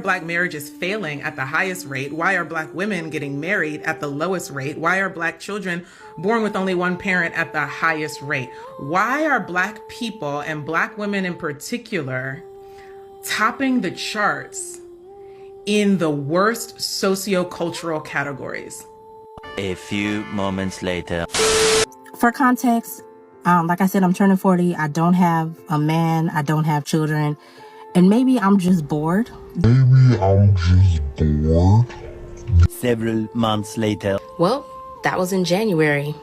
Black marriages failing at the highest rate? Why are Black women getting married at the lowest rate? Why are Black children born with only one parent at the highest rate? Why are Black people, and Black women in particular, topping the charts in the worst sociocultural categories? A few moments later. For context, like I said, I'm turning 40. I don't have a man. I don't have children. And maybe I'm just bored. Several months later. Well, that was in January.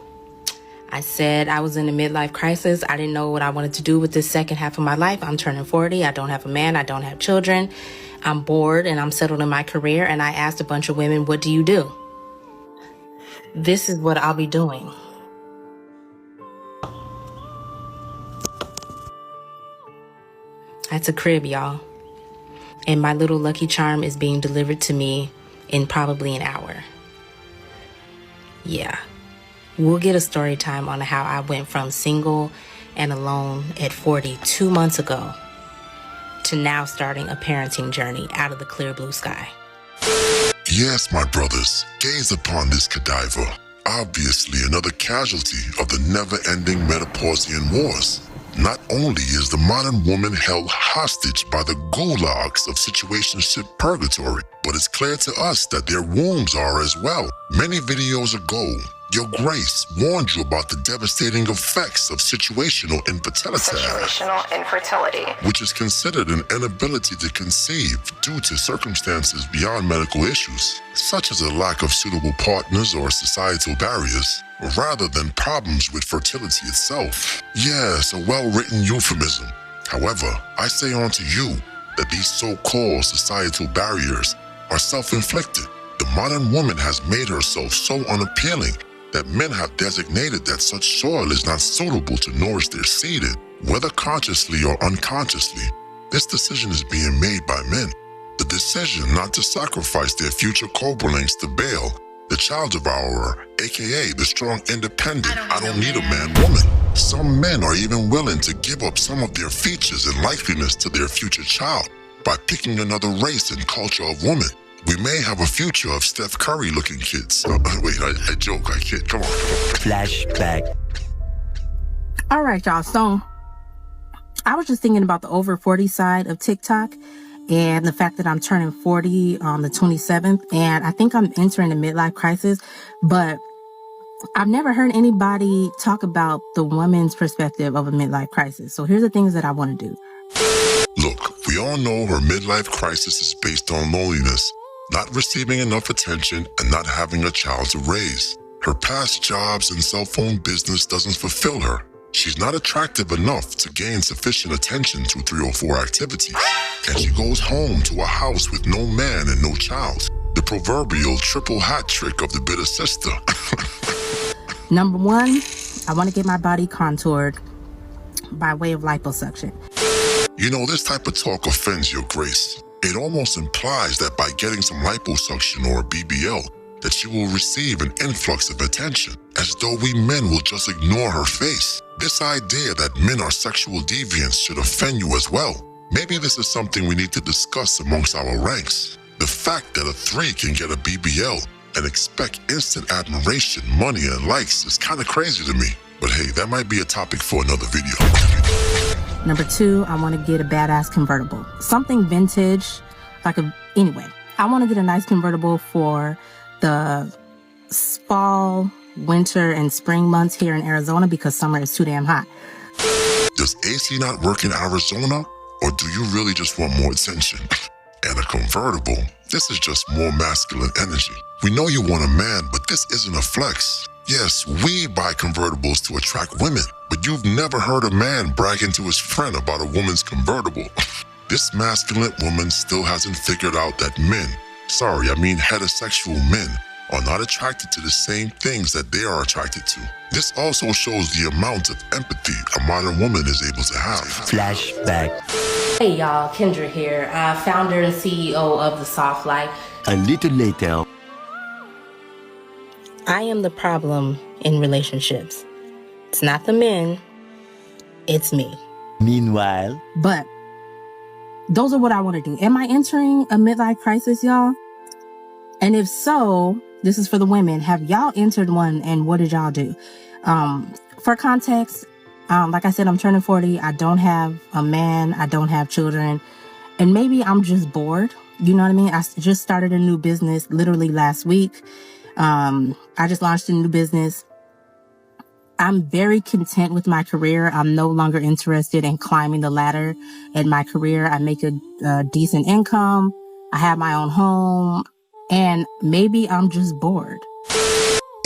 I said I was in a midlife crisis. I didn't know what I wanted to do with this second half of my life. I'm turning 40. I don't have a man. I don't have children. I'm bored and I'm settled in my career. And I asked a bunch of women, what do you do? This is what I'll be doing. That's a crib, y'all. And my little Lucky Charm is being delivered to me in probably an hour. Yeah. We'll get a story time on how I went from single and alone at 40 2 months ago to now starting a parenting journey out of the clear blue sky. Yes, my brothers, gaze upon this cadaver. Obviously another casualty of the never-ending Menopausian wars. Not only is the modern woman held hostage by the gulags of situationship purgatory, but it's clear to us that their wombs are as well. Many videos ago, Your Grace warned you about the devastating effects of situational infertility. Which is considered an inability to conceive due to circumstances beyond medical issues, such as a lack of suitable partners or societal barriers, rather than problems with fertility itself. Yes, a well-written euphemism. However, I say unto you that these so-called societal barriers are self-inflicted. The modern woman has made herself so unappealing that men have designated that such soil is not suitable to nourish their seed in. Whether consciously or unconsciously, this decision is being made by men. The decision not to sacrifice their future co-brelings to Baal, the child devourer, aka the strong independent, I don't need a man woman. Some men are even willing to give up some of their features and likeliness to their future child by picking another race and culture of woman. We may have a future of Steph Curry looking kids. Wait, I joke, I kid. Come on. Flashback. All right, y'all. So I was just thinking about the over 40 side of TikTok and the fact that I'm turning 40 on the 27th. And I think I'm entering a midlife crisis, but I've never heard anybody talk about the woman's perspective of a midlife crisis. So here's the things that I want to do. Look, we all know her midlife crisis is based on loneliness, not receiving enough attention, and not having a child to raise. Her past jobs and cell phone business doesn't fulfill her. She's not attractive enough to gain sufficient attention to 3 or 4 activities. And she goes home to a house with no man and no child. The proverbial triple hat trick of the bitter sister. Number 1, I want to get my body contoured by way of liposuction. You know, this type of talk offends Your Grace. It almost implies that by getting some liposuction or BBL, that she will receive an influx of attention, as though we men will just ignore her face. This idea that men are sexual deviants should offend you as well. Maybe this is something we need to discuss amongst our ranks. The fact that a 3 can get a BBL and expect instant admiration, money, and likes is kind of crazy to me. But hey, that might be a topic for another video. Number 2, I want to get a badass convertible. Something vintage, anyway, I want to get a nice convertible for the fall, winter, and spring months here in Arizona because summer is too damn hot. Does AC not work in Arizona? Or do you really just want more attention? And a convertible, this is just more masculine energy. We know you want a man, but this isn't a flex. Yes, we buy convertibles to attract women, but you've never heard a man bragging to his friend about a woman's convertible. This masculine woman still hasn't figured out that heterosexual men, are not attracted to the same things that they are attracted to. This also shows the amount of empathy a modern woman is able to have. Flashback. Hey y'all, Kendra here, founder and CEO of The Soft Life. A little later. I am the problem in relationships. It's not the men, it's me. Meanwhile. But those are what I want to do. Am I entering a midlife crisis, y'all? And if so, this is for the women. Have y'all entered one, and what did y'all do? For context, like I said, I'm turning 40. I don't have a man. I don't have children. And maybe I'm just bored. You know what I mean? I just started a new business literally last week. I just launched a new business. I'm very content with my career. I'm no longer interested in climbing the ladder in my career. I make a decent income. I have my own home. And maybe I'm just bored.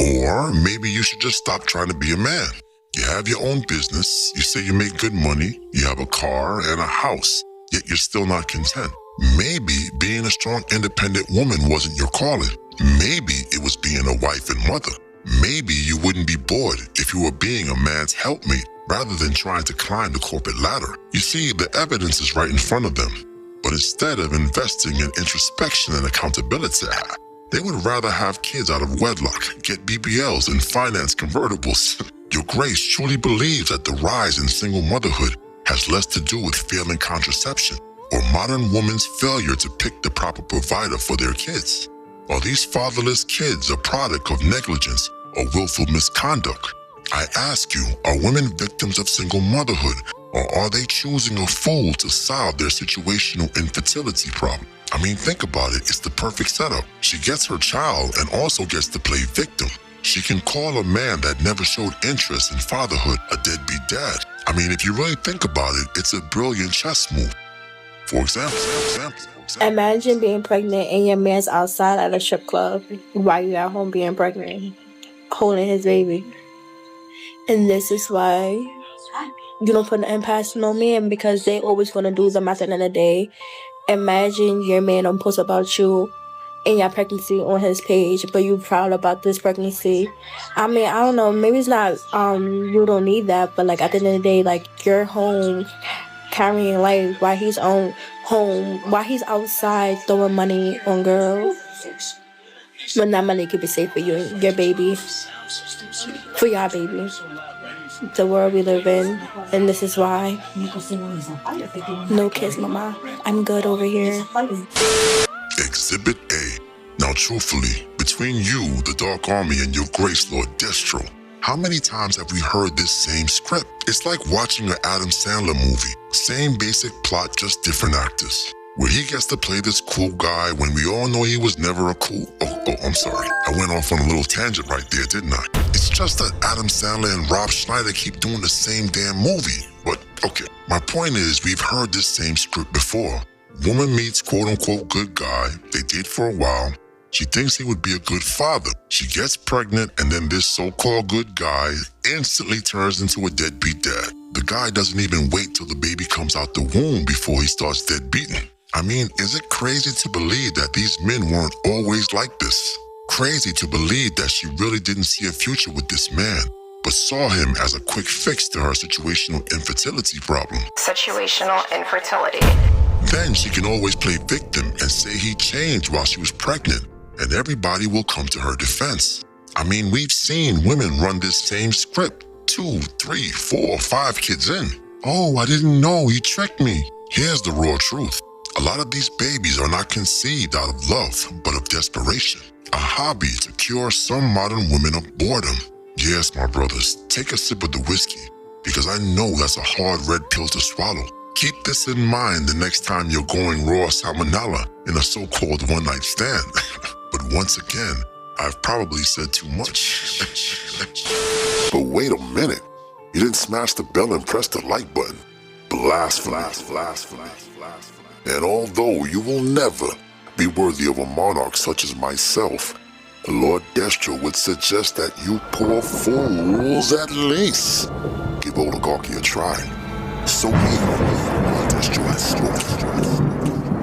Or maybe you should just stop trying to be a man. You have your own business. You say you make good money. You have a car and a house, yet you're still not content. Maybe being a strong, independent woman wasn't your calling. Maybe it was being a wife and mother. Maybe you wouldn't be bored if you were being a man's helpmate rather than trying to climb the corporate ladder. You see, the evidence is right in front of them. But instead of investing in introspection and accountability, they would rather have kids out of wedlock, get BBLs, and finance convertibles. Your Grace truly believes that the rise in single motherhood has less to do with failing contraception or modern women's failure to pick the proper provider for their kids. Are these fatherless kids a product of negligence or willful misconduct? I ask you, are women victims of single motherhood, or are they choosing a fool to solve their situational infertility problem? I mean, think about it. It's the perfect setup. She gets her child and also gets to play victim. She can call a man that never showed interest in fatherhood a deadbeat dad. I mean, if you really think about it, it's a brilliant chess move. For example, Imagine being pregnant and your man's outside at a strip club while you're at home being pregnant, holding his baby. And this is why you don't put nothing past no man, because they always gonna do them at the end of the day. Imagine your man don't post about you and your pregnancy on his page, but you proud about this pregnancy. I mean, I don't know, maybe it's not you don't need that, but like at the end of the day, like you're home carrying life while he's on home, while he's outside throwing money on girls. But that money could be saved for you and your baby, for your baby. The world we live in, and this is why. No kids, mama. I'm good over here. Exhibit A. Now truthfully, between you, the Dark Army, and your Grace Lord Destro, how many times have we heard this same script? It's like watching an Adam Sandler movie. Same basic plot, just different actors. Where he gets to play this cool guy when we all know he was never a cool... Oh, I'm sorry. I went off on a little tangent right there, didn't I? It's just that Adam Sandler and Rob Schneider keep doing the same damn movie. But, okay, my point is we've heard this same script before. Woman meets quote-unquote good guy. They date for a while. She thinks he would be a good father. She gets pregnant, and then this so-called good guy instantly turns into a deadbeat dad. The guy doesn't even wait till the baby comes out the womb before he starts deadbeating. I mean, is it crazy to believe that these men weren't always like this? Crazy to believe that she really didn't see a future with this man, but saw him as a quick fix to her situational infertility problem. Situational infertility. Then she can always play victim and say he changed while she was pregnant, and everybody will come to her defense. I mean, we've seen women run this same script, 2, 3, 4, 5 kids in. Oh, I didn't know, he tricked me. Here's the raw truth. A lot of these babies are not conceived out of love, but of desperation. A hobby to cure some modern women of boredom. Yes, my brothers, take a sip of the whiskey, because I know that's a hard red pill to swallow. Keep this in mind the next time you're going raw salmonella in a so-called one-night stand. But once again, I've probably said too much. But wait a minute. You didn't smash the bell and press the like button. Blasphemy. And although you will never be worthy of a monarch such as myself, the Lord Destro would suggest that you poor fools at least give oligarchy a try. So me, Destro has spoken.